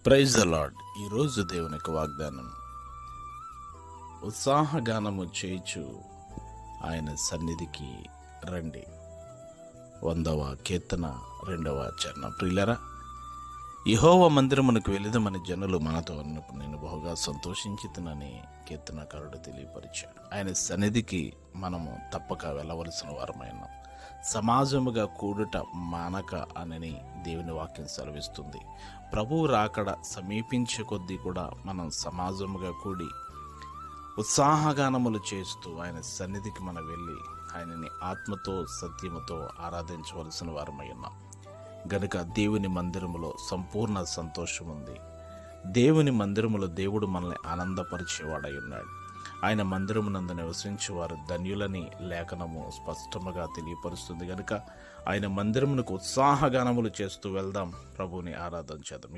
Praise the lord. ఈరోజు దేవుని యొక్క వాగ్దానం, ఉత్సాహగానము చేయుచు ఆయన సన్నిధికి రండి. 100వ కీర్తన 2వ చరణం. ప్రియులరా, యెహోవా మందిరమునకు వెళిదమని జనులు మనతో అన్నప్పుడు నేను బహుగా సంతోషించితునని కీర్తనకారుడు తెలియపరిచాడు. ఆయన సన్నిధికి మనము తప్పక వెళ్ళవలసిన వారమైన సమాజముగా కూడుట మానక అని దేవుని వాక్యం సెలవిస్తుంది. ప్రభువు రాకడ సమీపించే కొద్దీ కూడా మనం సమాజముగా కూడి ఉత్సాహగానములు చేస్తూ ఆయన సన్నిధికి మనం వెళ్ళి ఆయనని ఆత్మతో సత్యముతో ఆరాధించవలసిన వారమై ఉన్నాం. గనుక దేవుని మందిరములో సంపూర్ణ సంతోషం ఉంది. దేవుని మందిరములో దేవుడు మనల్ని ఆనందపరిచేవాడై ఉన్నాడు. ఆయన మందిరమునందు నివసించే వారు ధన్యులని లేఖనము స్పష్టముగా తెలియపరుస్తుంది. కనుక ఆయన మందిరమునకు ఉత్సాహగానములు చేస్తూ వెళ్దాం, ప్రభువుని ఆరాధన చేద్దాం.